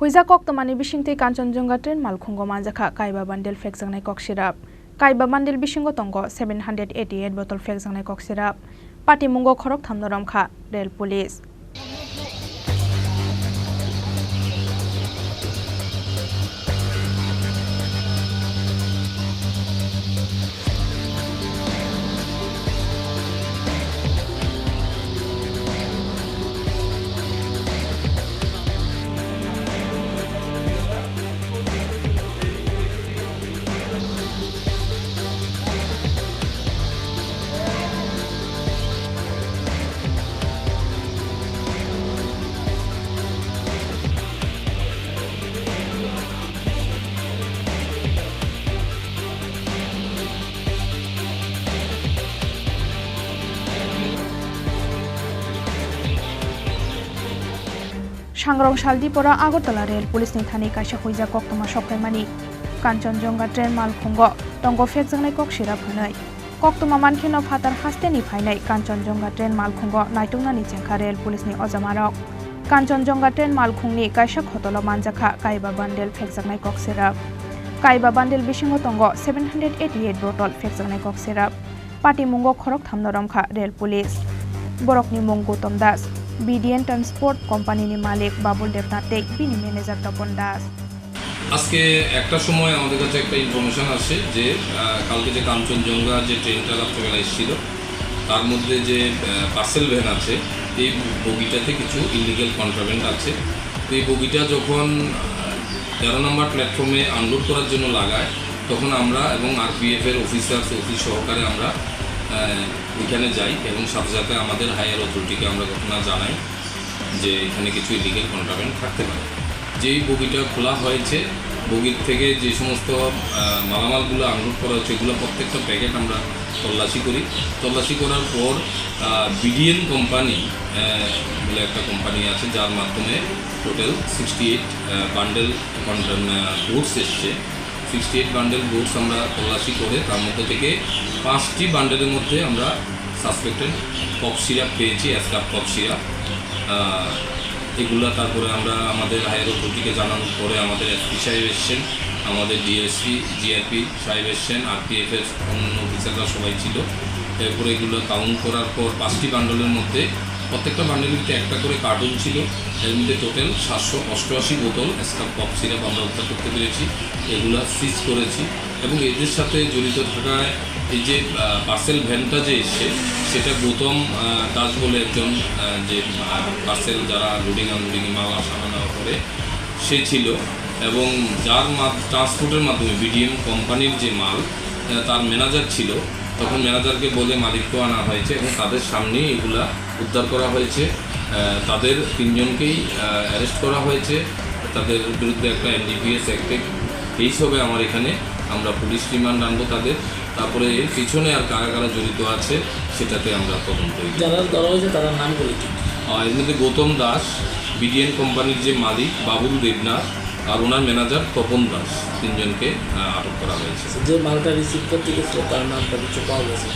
Huiza Koktomani Bishingti Kanchenjunga Train Malkhungo Manjaka Kaiba Bundle Flexangai Kok Syrup. Kaiba Bundle Bishingo Tongo 788 bottle Flexangai Kok Syrup. Pati Mungo Khorok Thamnoram Kha Rail Police. Shangrong Shaldipora Agotala Rail Police Nithani Kaisha Huiza Koktoma Shokhaimani Kanchenjunga Train Malkhungo Tongo Flexangai Kok Syrup Hanai Koktoma Mankhino Phatar Hasteni Phainai Kanchenjunga Train Malkhungo Naitungna Chengkha Rail Police ni Ojamarok Kanchenjunga Train Malkhungni Kaisha Khotolo Manjakha Kaiba Bundle Flexangai Kok Syrup Kaiba Bundle Bishingo Tongo 788 bottle Flexangai Kok Syrup Pati Mungo Khorok Thamnoram Kha Rail Police Borokni Mung Gautam Das BDN Transport Company ni Malik Babul Devnath bini manager Topon Das আজকে একটা সময় আমাদের কাছে একটা information আসে যে কালকে যে কাঞ্চনজঙ্ঘা যে ট্রেনটা রাত্রেবেলা এসেছিল তার মধ্যে যে পার্সেল ভ্যান আছে এই বগিটাতে কিছু ইলিগাল কন্ট্রাব্যান্ড আছে তো এই বগিটা যখন 13 নম্বর প্ল্যাটফর্মে আনলোড করার জন্য লাগায় তখন আমরা এবং আরপিএফ এর অফিস সহকারে আমরা এখানে যাই এবং সাথে সাথে আমাদের হায়ার অথরিটিকে আমরা ঘটনা জানাই যে এখানে কিছু ইলিগাল কন্ট্রাব্যান্ড থাকতে পারে যেই বগিটা খোলা হয়েছে বগির থেকে যে সমস্ত মালামালগুলো আনলোড করা হচ্ছে এগুলো প্রত্যেকটা প্যাকেট আমরা তল্লাশি করার পর বিডিএন কোম্পানি বলে একটা কোম্পানি আছে যার মাধ্যমে টোটাল 68 বান্ডেল গুডস এসছে 68 বান্ডেল গুডস আমরা তল্লাশি করে তার মধ্যে থেকে 5টি বান্ডেলের মধ্যে আমরা সাসপেক্টেড কফ সিরাপ পেয়েছি অ্যাসকাপ কফ সিরাপ এগুলো তারপরে আমরা আমাদের হায়ার অথরিটিকে জানানোর পরে আমাদের এসপি সাহেব এসছেন আমাদের ডিএসপি জিআরপি সাহেব এসছেন আরপিএফের অন্য অফিসাররা সবাই ছিল এরপরে এগুলো কাউন্ট করার পর 5টি বান্ডেলের মধ্যে প্রত্যেকটা বান্ডেলের ভিতরে একটা করে কার্টুন ছিল এর মধ্যে টোটাল 788 বোতল অ্যাসকাপ কফ সিরাপ আমরা উদ্ধার করতে পেরেছি এগুলো সিজ করেছি এবং এদের সাথে জড়িত থাকায় এই যে পার্সেল ভ্যানটা যে এসছে সেটা গৌতম দাস বলে একজন যে পার্সেল যারা লোডিং আনলোডিং মাল আসা নেওয়া করে সে ছিল এবং যার ট্রান্সপোর্টের মাধ্যমে বিডিএম কোম্পানির যে মাল তার ম্যানেজার ছিল তখন ম্যানেজারকে বলে মালিককে আনা হয়েছে এবং তাদের সামনেই এগুলা উদ্ধার করা হয়েছে তাদের 3 জনকেই অ্যারেস্ট করা হয়েছে তাদের বিরুদ্ধে একটা এনডিপিএস অ্যাক্টে এইসবে আমার এখানে আমরা পুলিশ রিমান্ড আনবো তাদের তারপরে এর পিছনে আর কারা কারা জড়িত আছে সেটাতে আমরা তদন্ত করি যারা ধরা হয়েছে তার নামগুলো কি এর মধ্যে গৌতম দাস বিডিএন কোম্পানির যে মালিক বাবুল দেবনাথ আর ওনার ম্যানেজার তপন দাস 3 জনকে আটক করা হয়েছে যে মালটা রিসিভ করতে গেছিল তার নামটা কিছু পাওয়া গেছে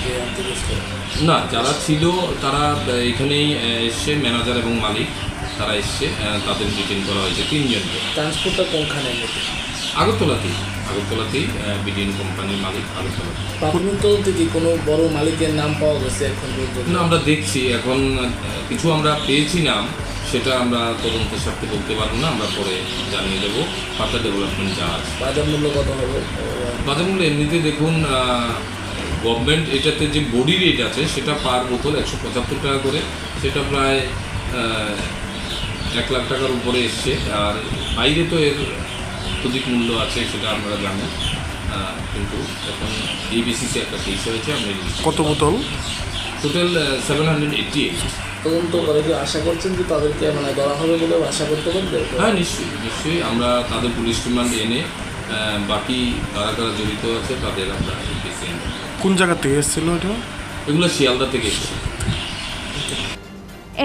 না যারা ছিল তারা এখানেই এসছে ম্যানেজার এবং মালিক তারা এসছে তাদের ডিটেইন করা হয়েছে 3 জনকে ট্রান্সপোর্টটা কোনখানে আগরতলাতেই বিডিএন কোম্পানির মালিক আগরতলা প্রাথমিক তদন্তে কোনো বড় মালিকের নাম পাওয়া গেছে এখন না আমরা দেখছি এখন কিছু আমরা পেয়েছি নাম সেটা আমরা তদন্তের সাথে বলতে পারবো না আমরা পরে জানিয়ে দেবো ফার্দার ডেভেলপমেন্ট যা আছে বাজার মূল্য কত হবে বাজার মূল্য এমনিতে দেখুন গভর্নমেন্ট এটাতে যে বডি রেট আছে সেটা পার বোতল 175 টাকা করে সেটা প্রায় 1 লাখ টাকার উপরে এসছে আর বাইরে তো এর অধিক মূল্য আছে সেটা আমরা জানি কিন্তু এখন এই বেসিসে একটা কেস হয়েছে আমরা কত বোতল টোটাল 788 তদন্ত করে কি আশা করছেন যে তাদেরকে মানে ধরা হবে বলে আশা করতে পারবে হ্যাঁ নিশ্চয়ই আমরা তাদের পুলিশ রিমান্ড এনে বাকি কারা কারা জড়িত আছে তাদের আমরা কেসে এনে কোন জায়গা থেকে এসেছিল এটা এগুলো শিয়ালদা থেকে এসেছে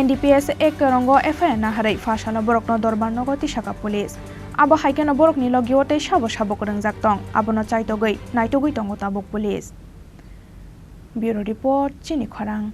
NDPS ek rongo FIR na harai fasana borokno dorbar nogoti shaka police abo haikeno borokni logiote shabo korang jaktong abono chaitogoi naitogoi tongo tabuk police Bureau Report Chini Khorang